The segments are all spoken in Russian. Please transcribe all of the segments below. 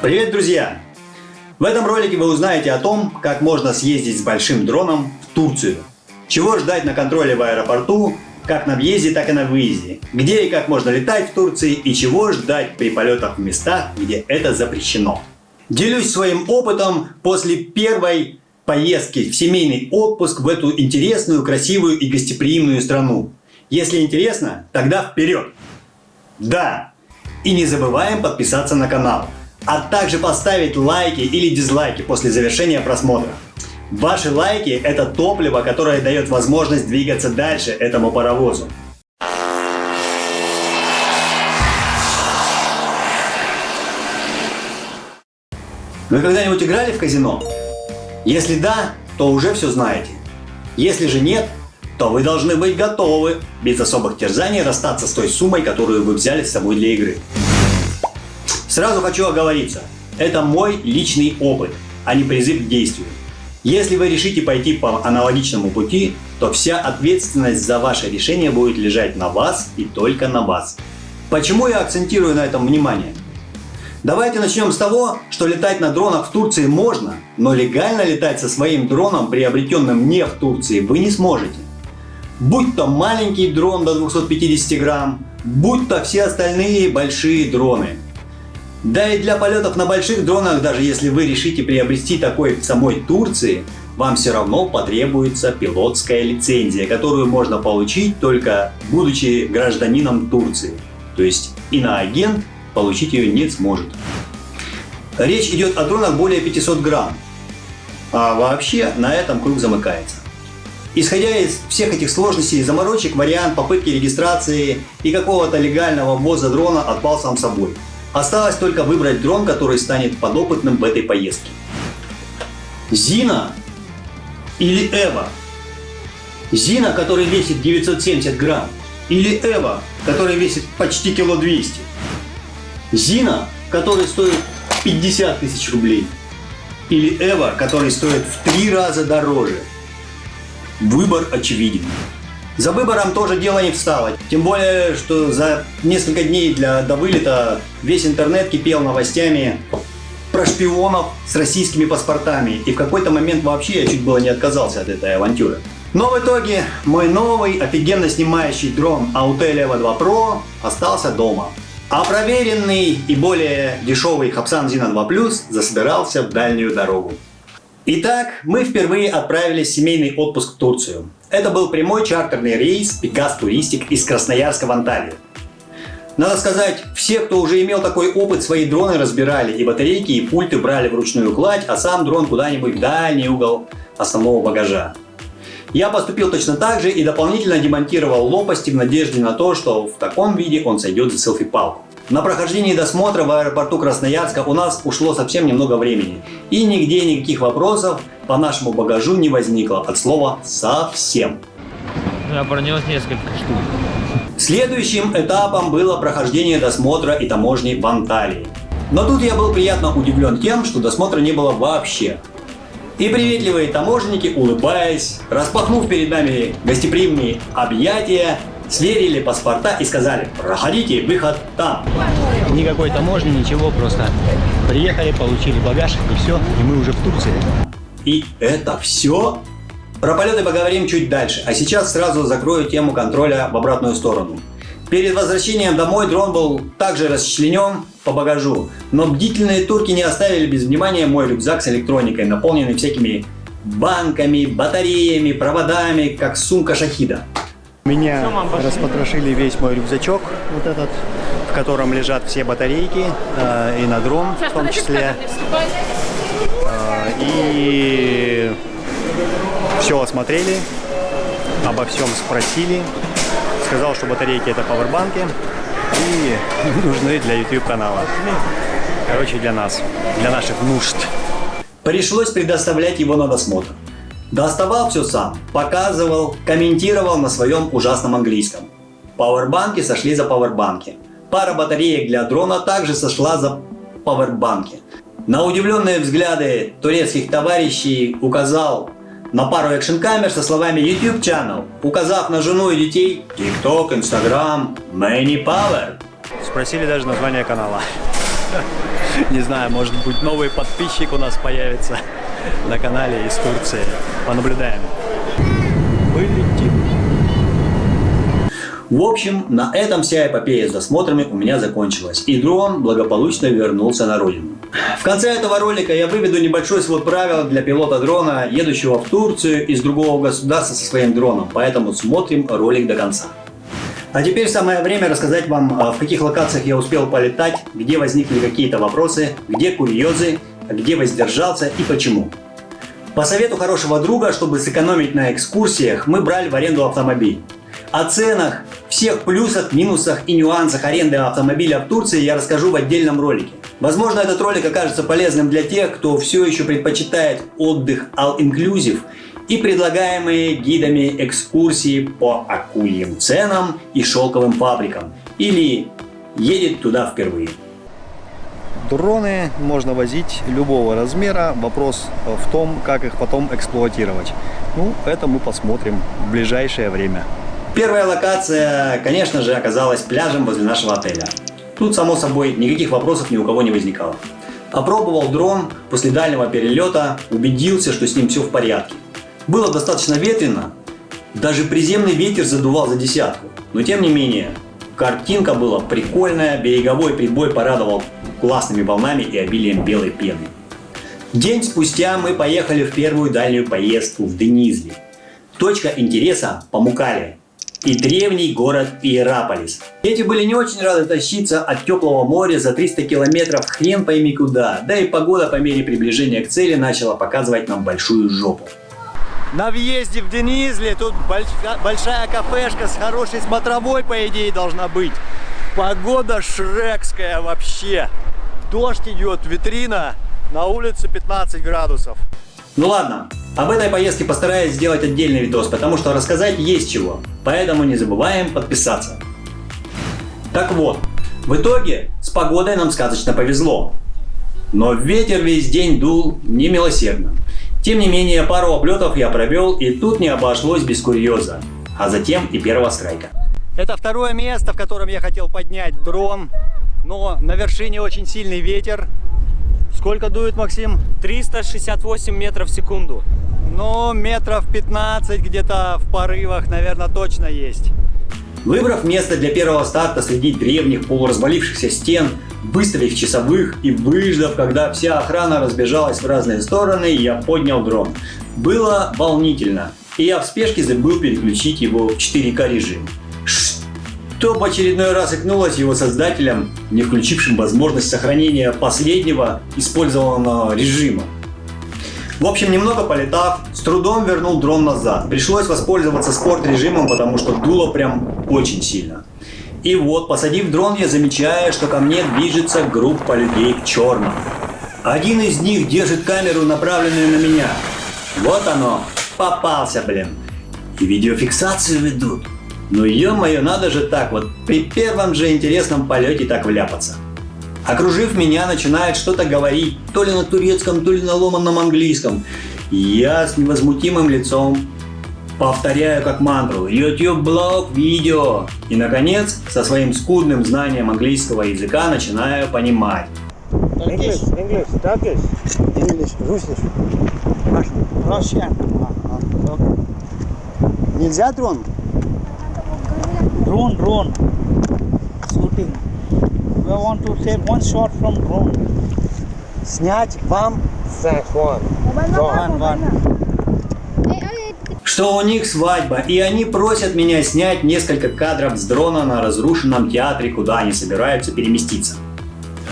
Привет, друзья! В этом ролике вы узнаете о том, как можно съездить с большим дроном в Турцию, чего ждать на контроле в аэропорту, как на въезде, так и на выезде, где и как можно летать в Турции и чего ждать при полетах в местах, где это запрещено. Делюсь своим опытом после первой поездки в семейный отпуск в эту интересную, красивую и гостеприимную страну. Если интересно, тогда вперед! Да! И не забываем подписаться на канал, а также поставить лайки или дизлайки после завершения просмотра. Ваши лайки – это топливо, которое дает возможность двигаться дальше этому паровозу. Вы когда-нибудь играли в казино? Если да, то уже все знаете. Если же нет, то вы должны быть готовы без особых терзаний расстаться с той суммой, которую вы взяли с собой для игры. Сразу хочу оговориться, это мой личный опыт, а не призыв к действию. Если вы решите пойти по аналогичному пути, то вся ответственность за ваше решение будет лежать на вас и только на вас. Почему я акцентирую на этом внимание? Давайте начнем с того, что летать на дронах в Турции можно, но легально летать со своим дроном, приобретенным не в Турции, вы не сможете. Будь то маленький дрон до 250 грамм, будь то все остальные большие дроны. Да и для полетов на больших дронах, даже если вы решите приобрести такой в самой Турции, вам все равно потребуется пилотская лицензия, которую можно получить только будучи гражданином Турции. То есть иноагент получить ее не сможет. Речь идет о дронах более 500 грамм. А вообще на этом круг замыкается. Исходя из всех этих сложностей и заморочек, вариант попытки регистрации и какого-то легального ввоза дрона отпал сам собой. Осталось только выбрать дрон, который станет подопытным в этой поездке. Зина или Эва? Зина, который весит 970 грамм, или Эва, который весит почти кило 200? Зина, который стоит 50 тысяч рублей, или Эва, который стоит в 3 раза дороже? Выбор очевиден. За выбором тоже дело не встало. Тем более, что за несколько дней до вылета весь интернет кипел новостями про шпионов с российскими паспортами. И в какой-то момент вообще я чуть было не отказался от этой авантюры. Но в итоге мой новый, офигенно снимающий дрон Autel Evo 2 Pro остался дома. А проверенный и более дешевый Хапсан Zino 2 Plus засобирался в дальнюю дорогу. Итак, мы впервые отправились в семейный отпуск в Турцию. Это был прямой чартерный рейс Pegasus Touristic из Красноярска в Анталию. Надо сказать, все, кто уже имел такой опыт, свои дроны разбирали, и батарейки, и пульты брали вручную кладь, а сам дрон куда-нибудь в дальний угол основного багажа. Я поступил точно так же и дополнительно демонтировал лопасти в надежде на то, что в таком виде он сойдет за селфи-палку. На прохождении досмотра в аэропорту Красноярска у нас ушло совсем немного времени. И нигде никаких вопросов по нашему багажу не возникло. От слова «совсем». Я пронес несколько штук. Следующим этапом было прохождение досмотра и таможни в Анталии. Но тут я был приятно удивлен тем, что досмотра не было вообще. И приветливые таможенники, улыбаясь, распахнув перед нами гостеприимные объятия, сверили паспорта и сказали: проходите, выход там. Никакой таможни, ничего, просто приехали, получили багаж и все, и мы уже в Турции. И это все? Про полеты поговорим чуть дальше, а сейчас сразу закрою тему контроля в обратную сторону. Перед возвращением домой дрон был также расчленен по багажу, но бдительные турки не оставили без внимания мой рюкзак с электроникой, наполненный всякими банками, батареями, проводами, как сумка шахида. Меня распотрошили весь мой рюкзачок, вот этот, в котором лежат все батарейки, и на дрон в том числе. И все осмотрели, обо всем спросили. Сказал, что батарейки это пауэрбанки и нужны для YouTube канала. Короче, для нас, для наших нужд. Пришлось предоставлять его на досмотр. Доставал все сам, показывал, комментировал на своем ужасном английском. Пауэрбанки сошли за пауэрбанки. Пара батареек для дрона также сошла за пауэрбанки. На удивленные взгляды турецких товарищей указал на пару экшн-камер со словами YouTube Channel, указав на жену и детей TikTok, Instagram, Many Power. Спросили даже название канала. Не знаю, может быть, новый подписчик у нас появится на канале из Турции. Понаблюдаем. Мы летим. В общем, на этом вся эпопея с досмотрами у меня закончилась, и дрон благополучно вернулся на родину. В конце этого ролика я выведу небольшой свод правил для пилота дрона, едущего в Турцию из другого государства со своим дроном, поэтому смотрим ролик до конца. А теперь самое время рассказать вам, в каких локациях я успел полетать, где возникли какие-то вопросы, где курьезы, где воздержался и почему. По совету хорошего друга, чтобы сэкономить на экскурсиях, мы брали в аренду автомобиль. О ценах, всех плюсах, минусах и нюансах аренды автомобиля в Турции я расскажу в отдельном ролике. Возможно, этот ролик окажется полезным для тех, кто все еще предпочитает отдых all-inclusive и предлагаемые гидами экскурсии по акульим ценам и шелковым фабрикам, или едет туда впервые. Дроны можно возить любого размера, вопрос в том, как их потом эксплуатировать. Ну, это мы посмотрим в ближайшее время. Первая локация, конечно же, оказалась пляжем возле нашего отеля. Тут, само собой, никаких вопросов ни у кого не возникало. Опробовал дрон после дальнего перелета, убедился, что с ним все в порядке. Было достаточно ветрено, даже приземный ветер задувал за десятку. Но тем не менее, картинка была прикольная, береговой прибой порадовал классными волнами и обилием белой пены. День спустя мы поехали в первую дальнюю поездку в Денизли. Точка интереса – Памуккале и древний город Иераполис. Дети были не очень рады тащиться от теплого моря за 300 километров хрен пойми куда, да и погода по мере приближения к цели начала показывать нам большую жопу. На въезде в Денизли тут большая кафешка с хорошей смотровой, по идее, должна быть. Погода шрекская вообще. Дождь идет, витрина, на улице 15 градусов. Ну ладно, об этой поездке постараюсь сделать отдельный видос, потому что рассказать есть чего. Поэтому не забываем подписаться. Так вот, в итоге с погодой нам сказочно повезло. Но ветер весь день дул немилосердно. Тем не менее, пару облетов я провел, и тут не обошлось без курьеза. А затем и первого страйка. Это второе место, в котором я хотел поднять дрон. Но на вершине очень сильный ветер. Сколько дует, Максим? 368 метров в секунду. Ну, метров 15 где-то в порывах, наверное, точно есть. Выбрав место для первого старта среди древних полуразвалившихся стен, выставив часовых и выждав, когда вся охрана разбежалась в разные стороны, я поднял дрон. Было волнительно, и я в спешке забыл переключить его в 4К режим. Что в очередной раз икнулось его создателям, не включившим возможность сохранения последнего использованного режима. В общем, немного полетав, с трудом вернул дрон назад. Пришлось воспользоваться спорт-режимом, потому что дуло прям очень сильно. И вот, посадив дрон, я замечаю, что ко мне движется группа людей в черном. Один из них держит камеру, направленную на меня. Вот оно, попался, блин. И видеофиксацию ведут. Ну ё-моё, надо же так вот при первом же интересном полете так вляпаться. Окружив меня, начинает что-то говорить, то ли на турецком, то ли на ломаном английском. Я с невозмутимым лицом повторяю как мантру: YouTube, блог, видео. И, наконец, со своим скудным знанием английского языка начинаю понимать. English, Turkish, English, Russian. Нельзя дрон? Drone. Shooting. We want to take one shot from drone. Снять вам? One. Что у них свадьба, и они просят меня снять несколько кадров с дрона на разрушенном театре, куда они собираются переместиться.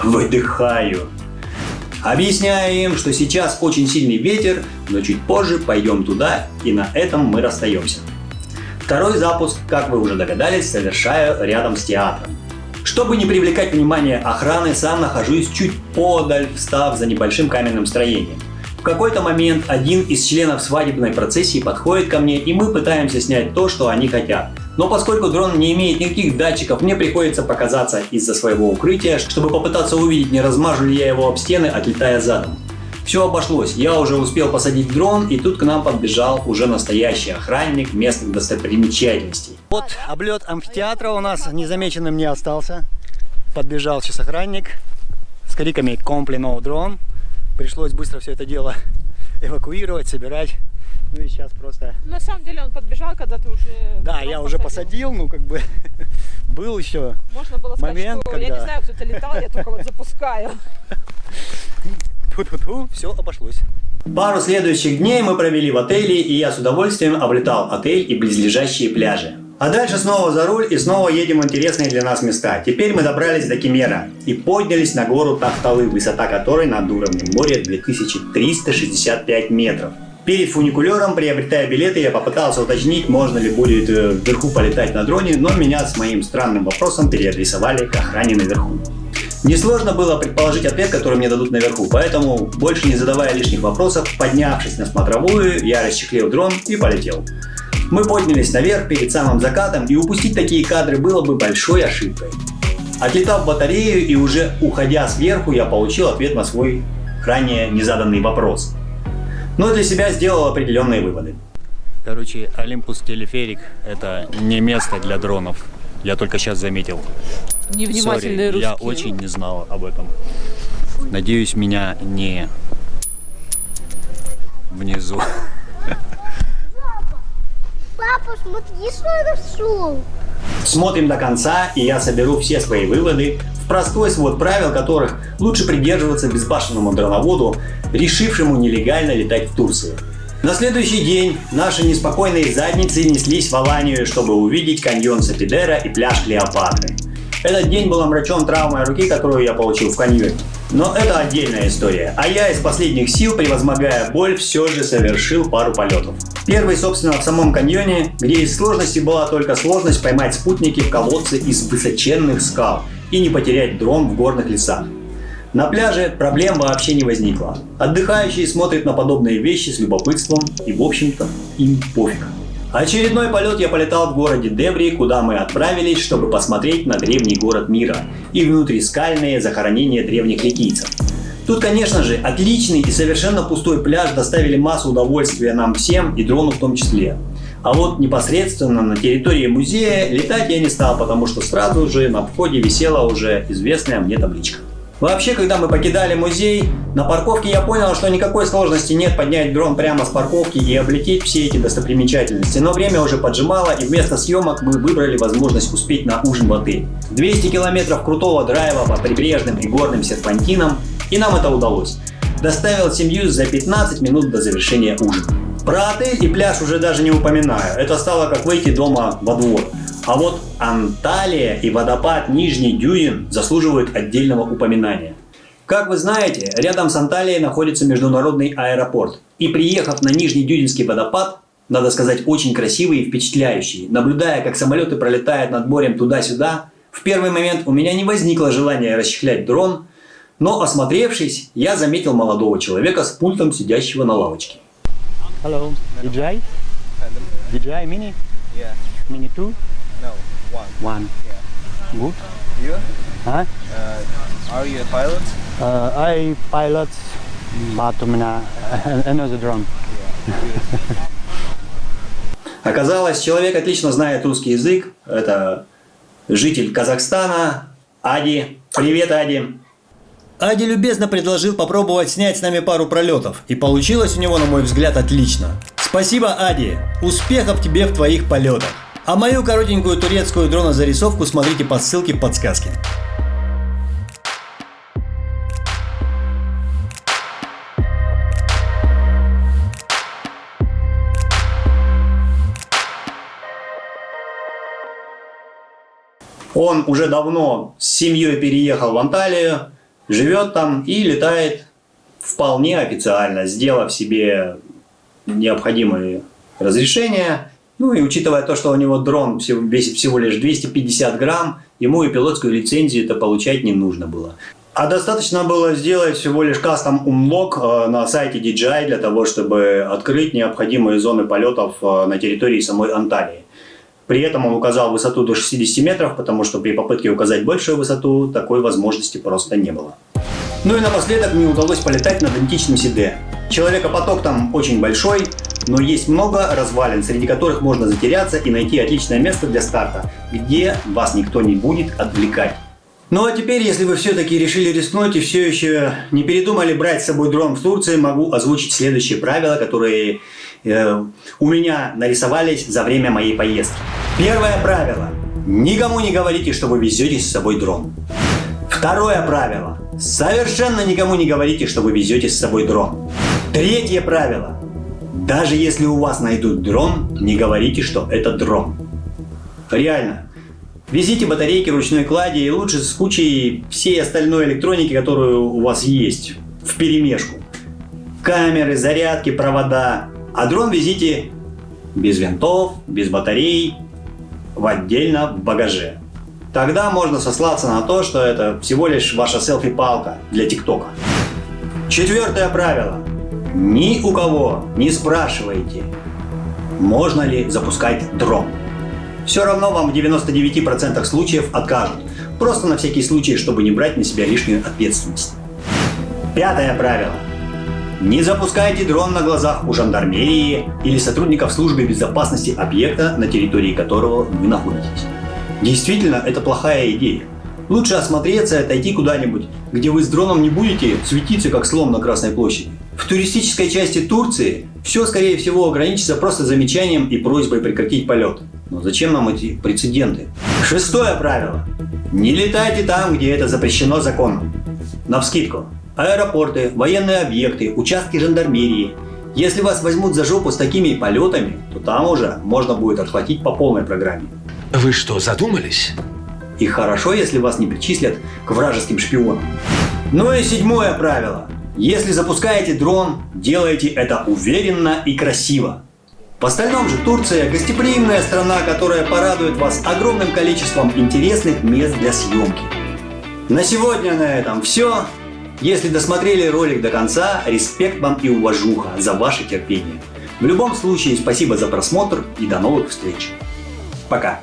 Выдыхаю. Объясняю им, что сейчас очень сильный ветер, но чуть позже пойдем туда, и на этом мы расстаемся. Второй запуск, как вы уже догадались, совершаю рядом с театром. Чтобы не привлекать внимание охраны, сам нахожусь чуть подаль, встав за небольшим каменным строением. В какой-то момент один из членов свадебной процессии подходит ко мне, и мы пытаемся снять то, что они хотят. Но поскольку дрон не имеет никаких датчиков, мне приходится показаться из-за своего укрытия, чтобы попытаться увидеть, не размажу ли я его об стены, отлетая задом. Все обошлось, я уже успел посадить дрон, и тут к нам подбежал уже настоящий охранник местных достопримечательностей. Вот облет амфитеатра у нас незамеченным не остался. Подбежал сейчас охранник, криками «Compli no drone». Пришлось быстро все это дело эвакуировать, собирать. Ну и сейчас просто... На самом деле он подбежал, когда ты уже... Да, я уже посадил, ну как бы был еще Можно было сказать, момент, что когда... я не знаю, кто-то летал, я только вот запускаю. Ту-ту-ту, все обошлось. Пару следующих дней мы провели в отеле, и я с удовольствием облетал отель и близлежащие пляжи. А дальше снова за руль и снова едем в интересные для нас места. Теперь мы добрались до Кемера и поднялись на гору Тахталы, высота которой над уровнем моря 2365 метров. Перед фуникулером, приобретая билеты, я попытался уточнить, можно ли будет вверху полетать на дроне, но меня с моим странным вопросом переадресовали к охране наверху. Несложно было предположить ответ, который мне дадут наверху, поэтому, больше не задавая лишних вопросов, поднявшись на смотровую, я расчехлил дрон и полетел. Мы поднялись наверх перед самым закатом, и упустить такие кадры было бы большой ошибкой. Отлетав батарею и уже уходя сверху, я получил ответ на свой ранее незаданный вопрос. Но для себя сделал определенные выводы. Короче, Олимпус телеферик — это не место для дронов. Я только сейчас заметил. Невнимательные русские. Я очень не знал об этом. Надеюсь, меня не внизу. Папа, смотри, что я нашел. Смотрим до конца, и я соберу все свои выводы в простой свод правил, которых лучше придерживаться безбашенному дроноводу, решившему нелегально летать в Турции. На следующий день наши неспокойные задницы неслись в Аланию, чтобы увидеть каньон Сапидера и пляж Клеопатры. Этот день был омрачен травмой руки, которую я получил в каньоне. Но это отдельная история, а я из последних сил, превозмогая боль, все же совершил пару полетов. Первый, собственно, в самом каньоне, где из сложности была только сложность поймать спутники в колодце из высоченных скал и не потерять дрон в горных лесах. На пляже проблем вообще не возникло. Отдыхающие смотрят на подобные вещи с любопытством и, в общем-то, им пофиг. Очередной полет я полетал в городе Дебри, куда мы отправились, чтобы посмотреть на древний город мира и внутрискальные захоронения древних ликийцев. Тут, конечно же, отличный и совершенно пустой пляж доставили массу удовольствия нам всем и дрону в том числе. А вот непосредственно на территории музея летать я не стал, потому что сразу же на входе висела уже известная мне табличка. Вообще, когда мы покидали музей, на парковке я понял, что никакой сложности нет поднять дрон прямо с парковки и облететь все эти достопримечательности, но время уже поджимало, и вместо съемок мы выбрали возможность успеть на ужин в отель. 200 километров крутого драйва по прибрежным и горным серпантинам, и нам это удалось. Доставил семью за 15 минут до завершения ужина. Про отель и пляж уже даже не упоминаю, это стало как выйти дома во двор. А вот Анталия и водопад Нижний Дюйн заслуживают отдельного упоминания. Как вы знаете, рядом с Анталией находится международный аэропорт. И приехав на Нижний Дюйнский водопад, надо сказать, очень красивый и впечатляющий, наблюдая, как самолеты пролетают над морем туда-сюда, в первый момент у меня не возникло желания расчехлять дрон, но, осмотревшись, я заметил молодого человека с пультом, сидящего на лавочке. Hello, DJI? DJI Mini? Yeah. Mini 2? No, one. One. Good? You? Huh? Are you a pilot? I pilot, but у меня another drone. Оказалось, человек отлично знает русский язык. Это житель Казахстана, Ади. Привет, Ади. Ади любезно предложил попробовать снять с нами пару пролетов. И получилось у него, на мой взгляд, отлично. Спасибо, Ади. Успехов тебе в твоих полетах. А мою коротенькую турецкую дронозарисовку смотрите по ссылке в подсказке. Он уже давно с семьей переехал в Анталию, живет там и летает вполне официально, сделав себе необходимые разрешения. Ну и учитывая то, что у него дрон весит всего лишь 250 грамм, ему и пилотскую лицензию-то получать не нужно было. А достаточно было сделать всего лишь custom unlock на сайте DJI для того, чтобы открыть необходимые зоны полетов на территории самой Анталии. При этом он указал высоту до 60 метров, потому что при попытке указать большую высоту такой возможности просто не было. Ну и напоследок мне удалось полетать над античным Сиде. Человекопоток там очень большой, но есть много развалин, среди которых можно затеряться и найти отличное место для старта, где вас никто не будет отвлекать. Ну а теперь, если вы все-таки решили рискнуть и все еще не передумали брать с собой дрон в Турции, могу озвучить следующие правила, которые у меня нарисовались за время моей поездки. Первое правило. Никому не говорите, что вы везете с собой дрон. Второе правило. Совершенно никому не говорите, что вы везете с собой дрон. Третье правило. Даже если у вас найдут дрон, не говорите, что это дрон. Реально. Везите батарейки ручной клади и лучше с кучей всей остальной электроники, которую у вас есть, вперемешку. Камеры, зарядки, провода. А дрон везите без винтов, без батарей, отдельно в багаже. Тогда можно сослаться на то, что это всего лишь ваша селфи-палка для ТикТока. Четвертое правило. Ни у кого не спрашивайте, можно ли запускать дрон. Все равно вам в 99% случаев откажут. Просто на всякий случай, чтобы не брать на себя лишнюю ответственность. Пятое правило. Не запускайте дрон на глазах у жандармерии или сотрудников службы безопасности объекта, на территории которого вы находитесь. Действительно, это плохая идея. Лучше осмотреться и отойти куда-нибудь, где вы с дроном не будете светиться, как слон на Красной площади. В туристической части Турции все, скорее всего, ограничится просто замечанием и просьбой прекратить полет. Но зачем нам эти прецеденты? Шестое правило. Не летайте там, где это запрещено законом. Навскидку. Аэропорты, военные объекты, участки жандармерии. Если вас возьмут за жопу с такими полетами, то там уже можно будет отхватить по полной программе. Вы что, задумались? И хорошо, если вас не причислят к вражеским шпионам. Ну и седьмое правило. Если запускаете дрон, делайте это уверенно и красиво. В остальном же Турция – гостеприимная страна, которая порадует вас огромным количеством интересных мест для съемки. На сегодня на этом все. Если досмотрели ролик до конца, респект вам и уважуха за ваше терпение. В любом случае, спасибо за просмотр и до новых встреч. Пока.